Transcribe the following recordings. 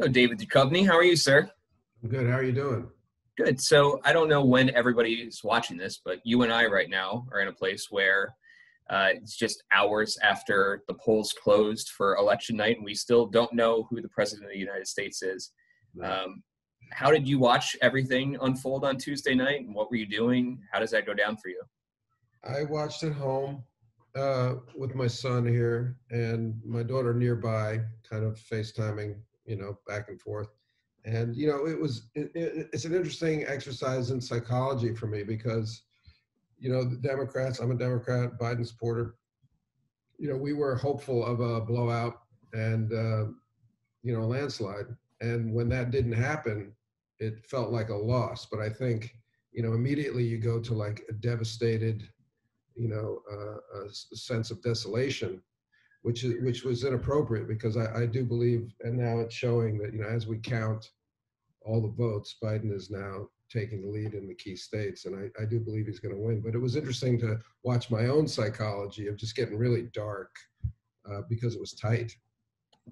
Hello, David Duchovny. How are you, sir? I'm good. How are you doing? Good. So I don't know when everybody is watching this, but you and I right now are in a place where it's just hours after the polls closed for election night, and we still don't know who the president of the United States is. No. How did you watch everything unfold on Tuesday night, and what were you doing? How does that go down for you? I watched at home with my son here and my daughter nearby, kind of FaceTiming, back and forth. And it's an interesting exercise in psychology for me because the Democrats. I'm a Democrat, Biden supporter. We were hopeful of a blowout and a landslide. And when that didn't happen, it felt like a loss. But I think immediately you go to like a devastated, a sense of desolation, which was inappropriate because I do believe, and now it's showing that as we count all the votes, Biden is now taking the lead in the key states, and I do believe he's going to win. But it was interesting to watch my own psychology of just getting really dark because it was tight.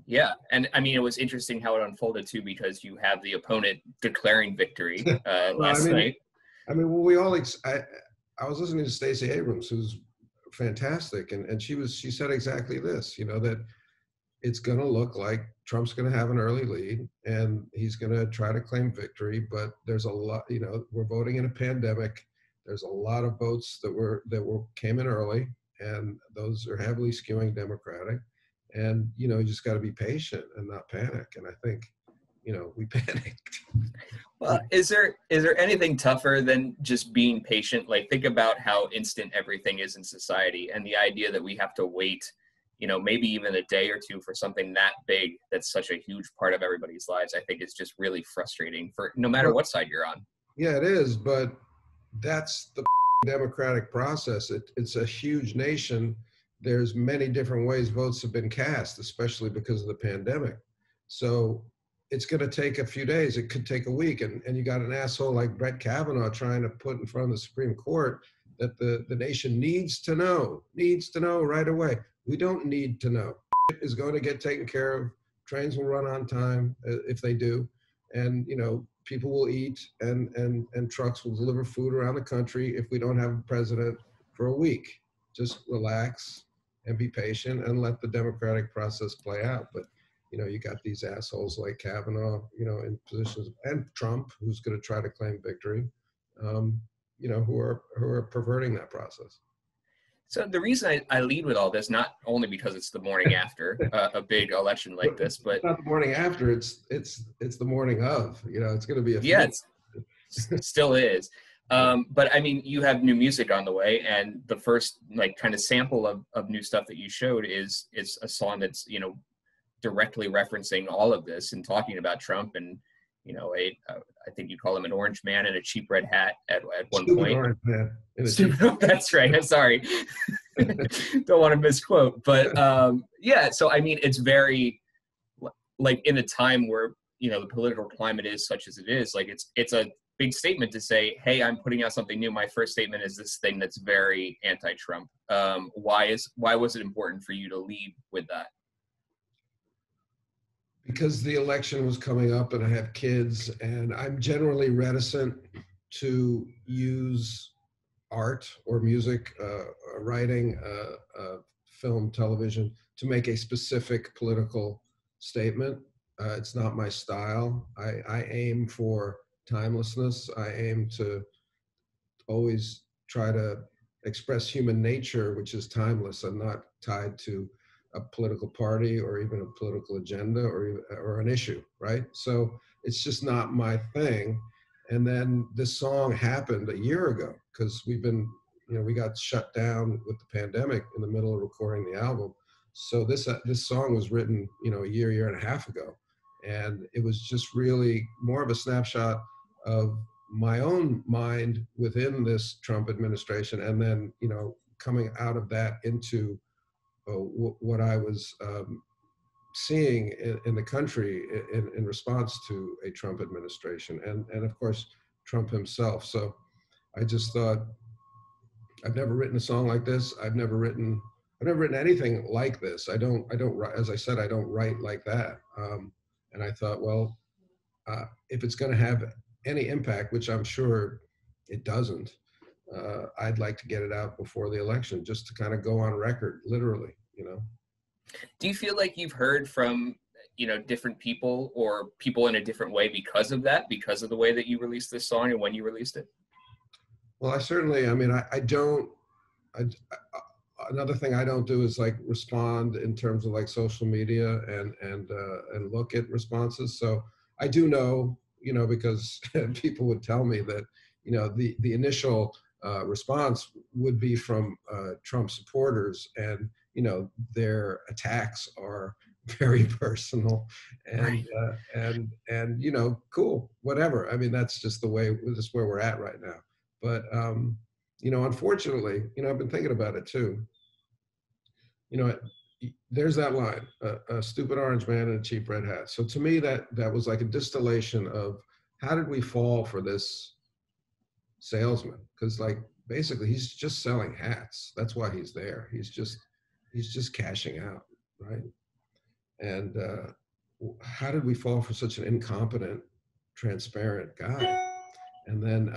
Yeah, and I mean, it was interesting how it unfolded too, because you have the opponent declaring victory last night. Well, I was listening to Stacey Abrams, who's fantastic, and she said exactly this, that it's going to look like Trump's going to have an early lead and he's going to try to claim victory, but there's a lot, we're voting in a pandemic. There's a lot of votes that came in early, and those are heavily skewing Democratic. And you just got to be patient and not panic. And I think we panicked. Well, is there anything tougher than just being patient? Like, think about how instant everything is in society, and the idea that we have to wait, maybe even a day or two for something that big that's such a huge part of everybody's lives, I think is just really frustrating for no matter what side you're on. Yeah, it is, but that's the democratic process. It's a huge nation. There's many different ways votes have been cast, especially because of the pandemic. So it's going to take a few days. It could take a week. And you got an asshole like Brett Kavanaugh trying to put in front of the Supreme Court that the nation needs to know right away. We don't need to know. It is going to get taken care of. Trains will run on time if they do. And, people will eat and trucks will deliver food around the country if we don't have a president for a week. Just relax and be patient and let the democratic process play out. But, you got these assholes like Kavanaugh, in positions, and Trump, who's going to try to claim victory, who are perverting that process. So the reason I lead with all this, not only because it's the morning after a big election like this, but it's not the morning after. It's the morning of. It's going to be it still is. But I mean, you have new music on the way, and the first kind of sample of new stuff that you showed is a song that's directly referencing all of this and talking about Trump and I think you call him an orange man in a cheap red hat at one point. Orange man That's right. I'm sorry. Don't want to misquote, but yeah. So I mean, it's very like in a time where the political climate is such as it is. Like it's a big statement to say, hey, I'm putting out something new. My first statement is this thing that's very anti-Trump. Why was it important for you to lead with that? Because the election was coming up and I have kids, and I'm generally reticent to use art or music, writing, film, television to make a specific political statement. It's not my style. I aim for timelessness. I aim to always try to express human nature, which is timeless and not tied to a political party or even a political agenda or an issue, right? So it's just not my thing. And then this song happened a year ago because we got shut down with the pandemic in the middle of recording the album. So this song was written, a year and a half ago. And it was just really more of a snapshot of my own mind within this Trump administration. And then, coming out of that into what I was seeing in the country in response to a Trump administration and of course Trump himself. So I just thought, I've never written a song like this. I've never written anything like this. I don't, as I said, I don't write like that. And I thought, well, if it's going to have any impact, which I'm sure it doesn't, I'd like to get it out before the election, just to kind of go on record, literally, you know. Do you feel like you've heard from, different people or people in a different way because of that, because of the way that you released this song and when you released it? Well, I mean, I don't, another thing I don't do is like respond in terms of like social media and look at responses. So I do know, you know, because people would tell me that, you know, the initial response would be from Trump supporters, and you know their attacks are very personal, Right. and you know, cool, whatever. I mean, that's just the way, this is where we're at right now. But you know, unfortunately, you know, I've been thinking about it too. You know, there's that line, a stupid orange man in a cheap red hat. So to me, that was like a distillation of how did we fall for this salesman? Because like basically he's just selling hats. That's why he's there. He's just cashing out, right? And how did we fall for such an incompetent, transparent guy? And then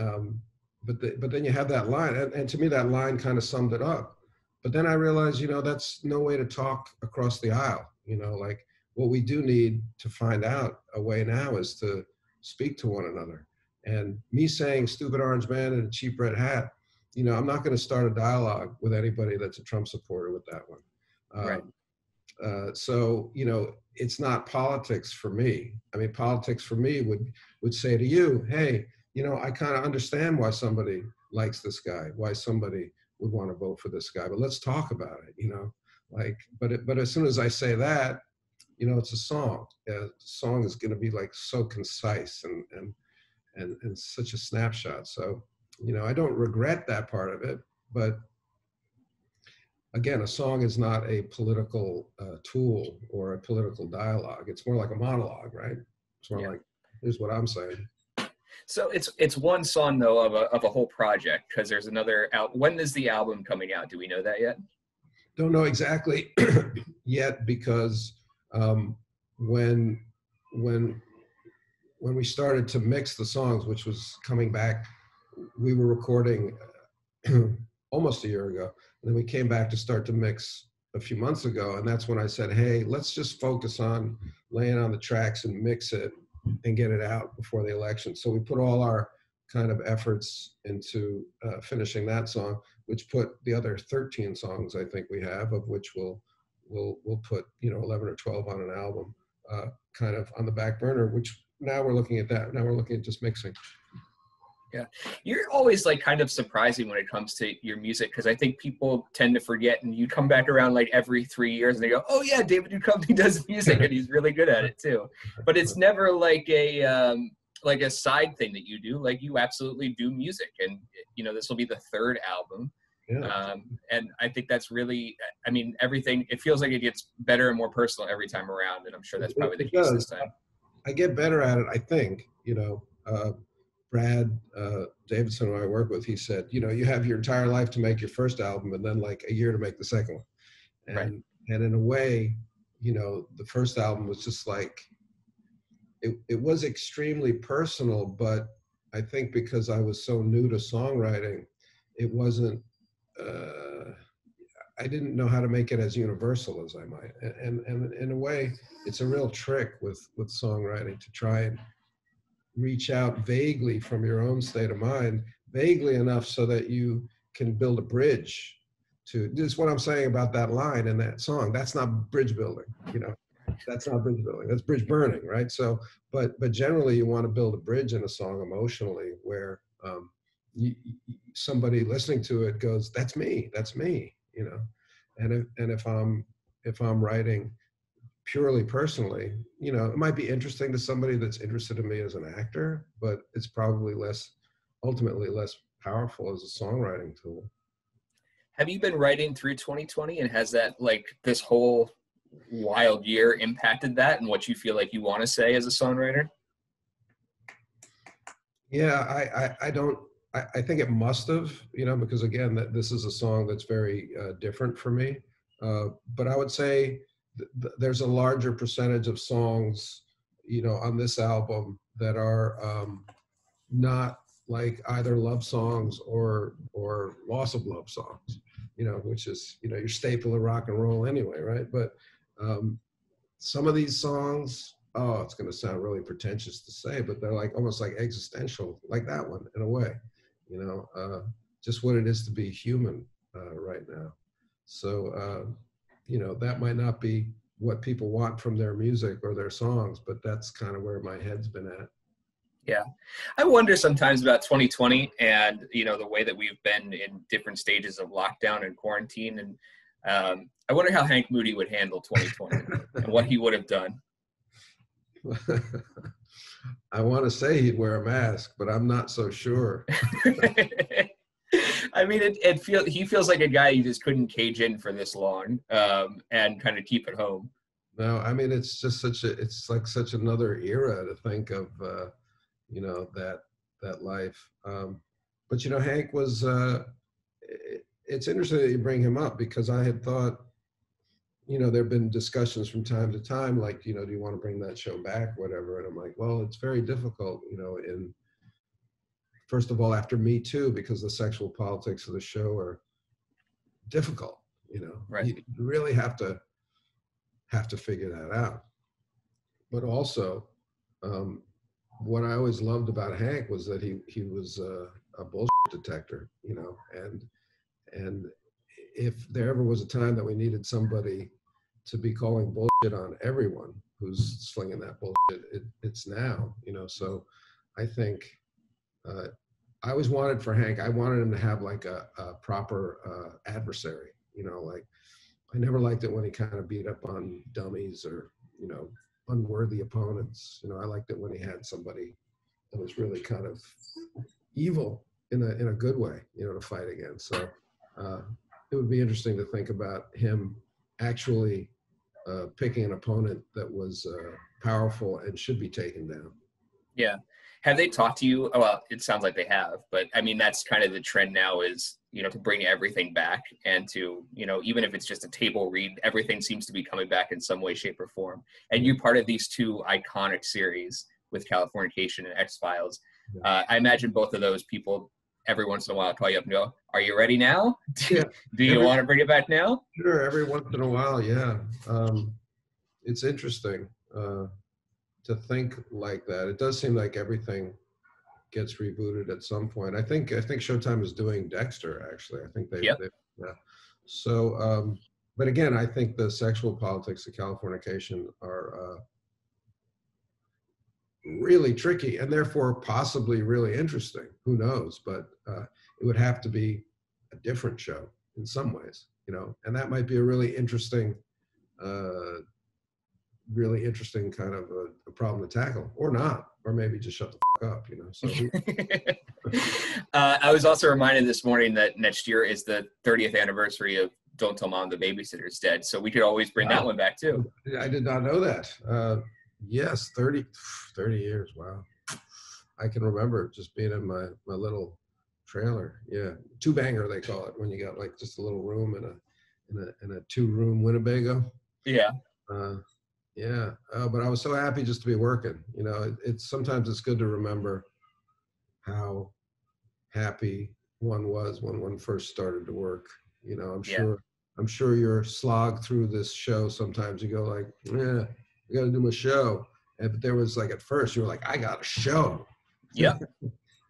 but then you have that line, and to me that line kind of summed it up. But then I realized, you know, that's no way to talk across the aisle. You know, like what we do need to find out a way now is to speak to one another. And me saying stupid orange man in a cheap red hat, you know, I'm not going to start a dialogue with anybody that's a Trump supporter with that one. Right. So you know, it's not politics for me. I mean, politics for me would say to you, hey, you know, I kind of understand why somebody likes this guy, why somebody would want to vote for this guy, but let's talk about it. You know, like, but as soon as I say that, you know, it's a song. A song is going to be like so concise and such a snapshot. So you know, I don't regret that part of it, but again, a song is not a political tool or a political dialogue. It's more like a monologue, right? It's more Yeah. like, here's what I'm saying. So it's one song though of a whole project, because there's another out. When is the album coming out? Do we know that yet? Don't know exactly yet, because when when when we started to mix the songs, which was coming back, we were recording almost a year ago, and then we came back to start to mix a few months ago, and that's when I said, hey, let's just focus on laying on the tracks and mix it and get it out before the election. So we put all our kind of efforts into finishing that song, which put the other 13 songs I think we have, of which we'll put, you know, 11 or 12 on an album, kind of on the back burner, which now we're looking at that. Now we're looking at just mixing. Yeah. You're always like kind of surprising when it comes to your music, because I think people tend to forget, and you come back around like every 3 years and they go, oh yeah, David Duchovny does music and he's really good at it too. But it's never like a side thing that you do. Like you absolutely do music, and you know, this will be the third album. Yeah. And I think that's really, I mean, everything, it feels like it gets better and more personal every time around. And I'm sure that's probably the case this time. I get better at it, I think. You know, Brad Davidson, who I work with, he said, you know, you have your entire life to make your first album and then like a year to make the second one. And, right. And in a way, you know, the first album was just like, it was extremely personal, but I think because I was so new to songwriting, it wasn't, I didn't know how to make it as universal as I might. And in a way, it's a real trick with songwriting to try and reach out vaguely from your own state of mind, vaguely enough so that you can build a bridge to, this is what I'm saying about that line in that song. That's not bridge building, you know, that's not bridge building, that's bridge burning, right? So, but generally you want to build a bridge in a song emotionally where somebody listening to it goes, that's me, you know? And if I'm writing purely personally, you know, it might be interesting to somebody that's interested in me as an actor, but it's probably ultimately less powerful as a songwriting tool. Have you been writing through 2020, and has that, like, this whole wild year impacted that and what you feel like you want to say as a songwriter? Yeah, I think it must have, you know, because again, this is a song that's very different for me. But I would say there's a larger percentage of songs on this album that are not like either love songs or loss of love songs, which is, your staple of rock and roll anyway, right? But some of these songs, oh, it's going to sound really pretentious to say, but they're like almost like existential, like that one in a way, just what it is to be human right now. So, that might not be what people want from their music or their songs, but that's kind of where my head's been at. Yeah. I wonder sometimes about 2020 and, the way that we've been in different stages of lockdown and quarantine. And I wonder how Hank Moody would handle 2020 and what he would have done. I want to say he'd wear a mask, but I'm not so sure. I mean, he feels like a guy you just couldn't cage in for this long and kind of keep at home. No, I mean, it's just it's like such another era to think of, that life. But, Hank was, it's interesting that you bring him up, because I had thought, there've been discussions from time to time, like, do you want to bring that show back, whatever. And I'm like, well, it's very difficult, first of all, after Me Too, because the sexual politics of the show are difficult, Right. You really have to figure that out. But also, what I always loved about Hank was that he was a bullshit detector, and if there ever was a time that we needed somebody to be calling bullshit on everyone who's slinging that bullshit, it's now, so I think I always wanted for Hank, I wanted him to have like a proper adversary, like I never liked it when he kind of beat up on dummies or, unworthy opponents. I liked it when he had somebody that was really kind of evil in a good way, to fight against. So it would be interesting to think about him actually picking an opponent that was powerful and should be taken down. Yeah. Have they talked to you? Well, it sounds like they have, but I mean, that's kind of the trend now is, to bring everything back and to, even if it's just a table read, everything seems to be coming back in some way, shape, or form. And you're part of these two iconic series with Californication and X-Files. I imagine both of those people every once in a while call you up and go, are you ready now? Yeah. Do you want to bring it back now? Sure, every once in a while, yeah. It's interesting to think like that. It does seem like everything gets rebooted at some point. I think Showtime is doing Dexter, actually. I think they yeah. So, but again, I think the sexual politics of Californication are really tricky and therefore possibly really interesting. Who knows? But it would have to be a different show in some ways, and that might be a really interesting kind of a problem to tackle, or not, or maybe just shut the fuck up, So I was also reminded this morning that next year is the 30th anniversary of Don't Tell Mom the Babysitter's Dead, so we could always bring that one back too. I did not know that. Yes, 30 years. Wow. I can remember just being in my little trailer. Yeah, two banger they call it when you got like just a little room in a 2-room Winnebago. Yeah. Yeah, but I was so happy just to be working. It's sometimes it's good to remember how happy one was when one first started to work. I'm sure you're slogged through this show. Sometimes you go like, yeah, I got to do my show. But there was like at first you were like, I got a show. Yeah,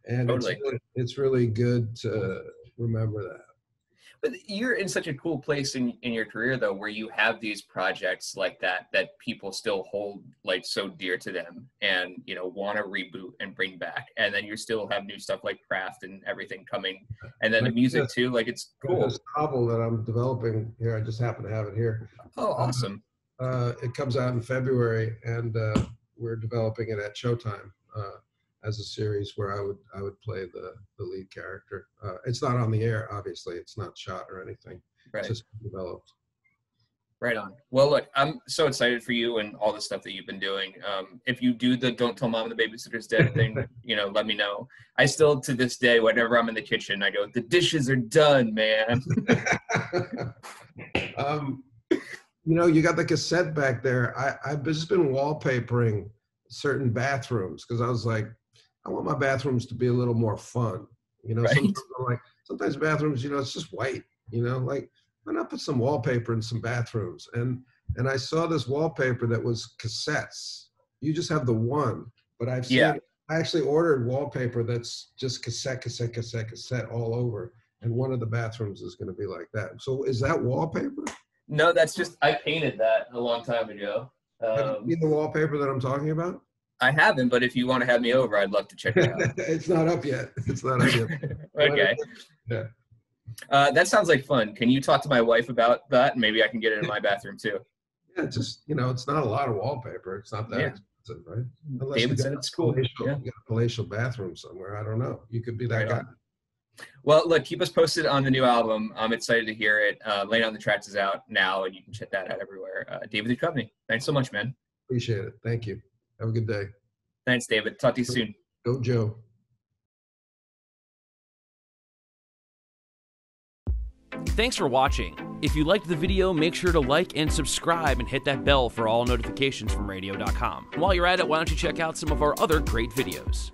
and totally. It's really good to remember that. But you're in such a cool place in your career, though, where you have these projects like that people still hold like so dear to them and, want to reboot and bring back. And then you still have new stuff like Craft and everything coming. And then the music, too. Like, it's cool. This novel that I'm developing here, I just happen to have it here. Oh, awesome. It comes out in February, and we're developing it at Showtime as a series where I would play the lead character. It's not on the air, obviously. It's not shot or anything. Right. It's just developed. Right on. Well, look, I'm so excited for you and all the stuff that you've been doing. If you do the Don't Tell Mom the Babysitter's Dead thing, let me know. I still, to this day, whenever I'm in the kitchen, I go, the dishes are done, man. You got the cassette back there. I've just been wallpapering certain bathrooms because I was like, I want my bathrooms to be a little more fun. You know, Right. sometimes bathrooms, you know, it's just white. You know, like why not put some wallpaper in some bathrooms? And I saw this wallpaper that was cassettes. You just have the one, but I've seen. Yeah. I actually ordered wallpaper that's just cassette all over. And one of the bathrooms is going to be like that. So is that wallpaper? No, that's just, I painted that a long time ago. Have you seen the wallpaper that I'm talking about? I haven't, but if you want to have me over, I'd love to check it out. It's not up yet. It's not up yet. Okay. Yeah. That sounds like fun. Can you talk to my wife about that? Maybe I can get it in my bathroom too. Yeah, just, you know, it's not a lot of wallpaper. It's not that Yeah. expensive, right? Unless David said it's cool. You Yeah. got a palatial bathroom somewhere. I don't know. You could be that Right guy. on. Well, look, keep us posted on the new album. I'm excited to hear it. Laying on the Tracks is out now, and you can check that out everywhere. David Duchovny, thanks so much, man. Appreciate it. Thank you. Have a good day. Thanks, David. Talk to you soon. Go, Joe. Thanks for watching. If you liked the video, make sure to like and subscribe and hit that bell for all notifications from radio.com. While you're at it, why don't you check out some of our other great videos.